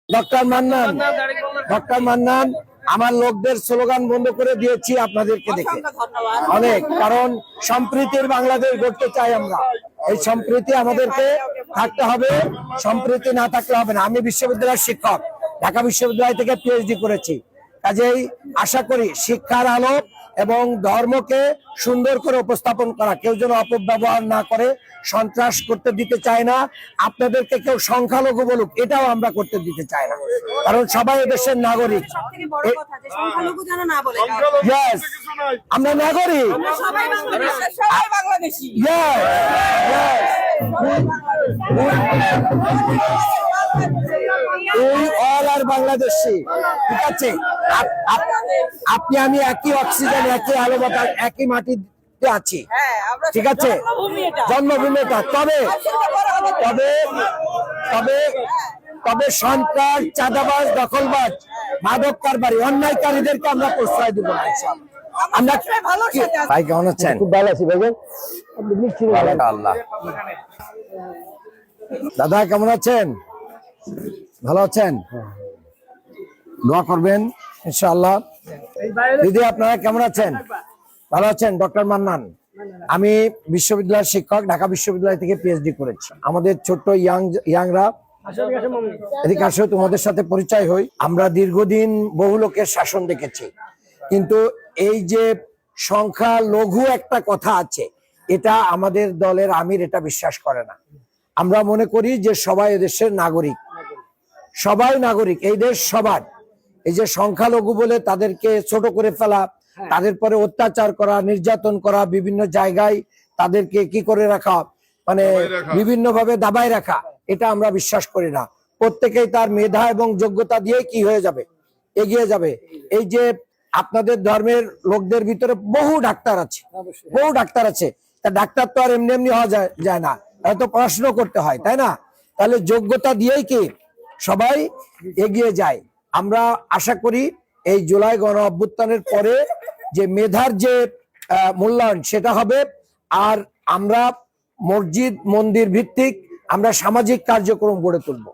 Doctor Mannan, doctor Mannan আমার লোকদের slogan বন্ধ করে দিয়েছি আপনাদেরকে দেখে অনেক, কারণ সম্প্রীতির বাংলাদেশ গড়তে চাই আমরা। এই সম্প্রীতি আমাদেরকে থাকতে হবে, সম্প্রীতি না থাকলে হবে না। আমি বিশ্ববিদ্যালয়ের শিক্ষক, ঢাকা বিশ্ববিদ্যালয় থেকে পিএইচডি করেছি, কাজেই আশা করি শিক্ষার আলো এবং ধর্মকে সুন্দর করে উপস্থাপন করা, কেউ যেন অপব্যবহার না করে, সন্ত্রাস করতে দিতে চায় না। আপনাদেরকে কেউ সংখ্যালঘু বলুক, এটাও আমরা করতে দিতে চাই না, কারণ সবাই দেশের নাগরিক। আমরা নাগরিক, বাংলাদেশি, ঠিক আছে? আপনি আমি একই অক্সিজেন, একই আলো বাতাস, একই মাটিতে আছি, ঠিক আছে? জন্মভূমিটা। তবে তবে তবে তবে সন্ত্রাস, চাঁদাবাজ, দখলবাজ, মাদক কারবারি, অন্যায়কারীদেরকে আমরা প্রশ্রয় দিব না। আমরা ভাই কেমন আছেন? খুব ভালো আছি ভাই। আল্লাহ দাদা কেমন আছেন? ভালো আছেন? দোয়া করবেন ইনশাআল্লাহ। দিদি আপনারা কেমন আছেন? ভালো আছেন? ডক্টর মান্নান, আমি বিশ্ববিদ্যালয়ের শিক্ষক, ঢাকা বিশ্ববিদ্যালয় থেকে পিএইচডি করেছি। আমাদের ছোট্ট ইয়াংরা এদিকে আসো, তোমাদের সাথে পরিচয় হই। আমরা দীর্ঘদিন বহু লোকের শাসন দেখেছি, কিন্তু এই যে সংখ্যা লঘু একটা কথা আছে, এটা আমাদের দলের আমির এটা বিশ্বাস করে না। আমরা মনে করি যে সবাই এদেশের নাগরিক, সবাই নাগরিক, এই দেশ সবার। এই যে সংখ্যালঘু বলে তাদেরকে ছোট করে ফেলা, তাদের পরে অত্যাচার করা, নির্যাতন করা, বিভিন্ন জায়গায় তাদেরকে কি করে রাখা, মানে বিভিন্ন ভাবে দাবায় রাখা, এটা আমরা বিশ্বাস করি না। প্রত্যেকেই তার মেধা এবং যোগ্যতা দিয়ে কি হয়ে যাবে, এগিয়ে যাবে। এই যে আপনাদের ধর্মের লোকদের ভিতরে বহু ডাক্তার আছে, বহু ডাক্তার আছে, তা ডাক্তার তো আর এমনি এমনি হওয়া যায় না, হয়তো পড়াশোনা করতে হয়, তাই না? তাহলে যোগ্যতা দিয়েই কি সবাই এগিয়ে যায়। আমরা আশা করি এই জুলাই গণ অভ্যুত্থানের পরে যে মেধার যে মূল্যায়ন সেটা হবে। আর আমরা মসজিদ মন্দির ভিত্তিক আমরা সামাজিক কার্যক্রম গড়ে তুলব।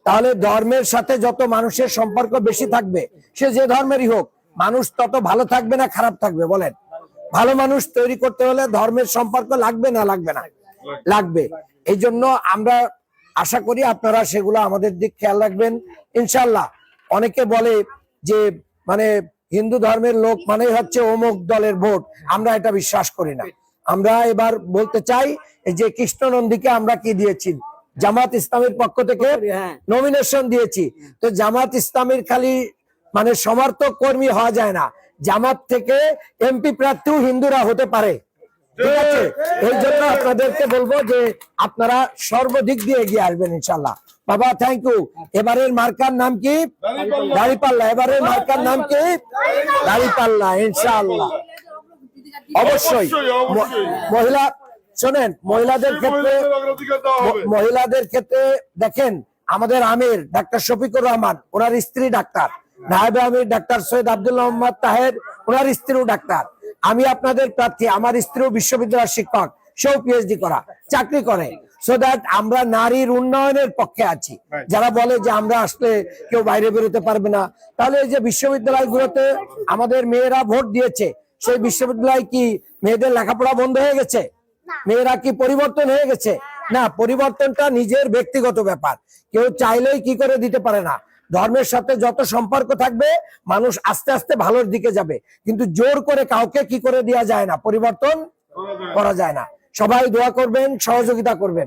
তাহলে ধর্মের সাথে যত মানুষের সম্পর্ক বেশি থাকবে, সে যে ধর্মেরই হোক, মানুষ তত ভালো থাকবে না খারাপ থাকবে? বলেন। ভালো মানুষ তৈরি করতে হলে ধর্মের সম্পর্ক লাগবে না লাগবে না? লাগবে। এই জন্য আমরা আশা করি আপনারা সেগুলো আমাদের দিক খেয়াল রাখবেন ইনশাল্লাহ। অনেকে বলে যে মানে হিন্দু ধর্মের লোক মানে হচ্ছে অমুক দলের ভোট, আমরা এটা বিশ্বাস করি না। আমরা এবার বলতে চাই যে কৃষ্ণ নন্দীকে আমরা কি দিয়েছি, জামাত ইসলামের পক্ষ থেকে নমিনেশন দিয়েছি। তো জামাত ইসলামের খালি মানে সমর্থক কর্মী হওয়া যায় না, জামাত থেকে এমপি প্রার্থীও হিন্দুরা হতে পারে, ঠিক আছে? এই জন্য আপনাদেরকে বলবো যে আপনারা সর্বদিক দিয়ে এগিয়ে আসবেন ইনশাল্লাহ। বাবা থ্যাংক ইউ। এবারের মার্কার নাম কি? দাঁড়িপাল্লা। এবারের মার্কার নাম কি? দাঁড়িপাল্লা ইনশাআল্লাহ। অবশ্যই মহিলা শোনেন, মহিলাদের ক্ষেত্রে দেখেন আমাদের আমির ডাক্তার শফিকুর রহমান, ওনার স্ত্রী ডাক্তার, নায়েবে আমির ডাক্তার সৈয়দ আব্দুল্লাহ মোহাম্মদ তাহের, ওনার স্ত্রীও ডাক্তার। আমি আপনাদের প্রার্থী, আমার স্ত্রীও বিশ্ববিদ্যালয়ের শিক্ষক, সেও পিএইচডি করা, চাকরি করে। সো দ্যাট আমরা নারীর উন্নয়নের পক্ষে আছি। যারা বলে যে আমরা আসলে কেউ বাইরে বেরোতে পারবে না, তাহলে এই যে বিশ্ববিদ্যালয়গুলোতে আমাদের মেয়েরা ভোট দিয়েছে, সেই বিশ্ববিদ্যালয় কি মেয়েদের লেখাপড়া বন্ধ হয়ে গেছে? মেয়েরা কি পরিবর্তন হয়ে গেছে? না, পরিবর্তনটা নিজের ব্যক্তিগত ব্যাপার, কেউ চাইলেই কি করে দিতে পারে না। ধর্মের সাথে যত সম্পর্ক থাকবে মানুষ আস্তে আস্তে ভালোর দিকে যাবে, কিন্তু জোর করে কাউকে কি করে দেওয়া যায় না, পরিবর্তন করা যায় না। সবাই দোয়া করবেন, সহযোগিতা করবেন।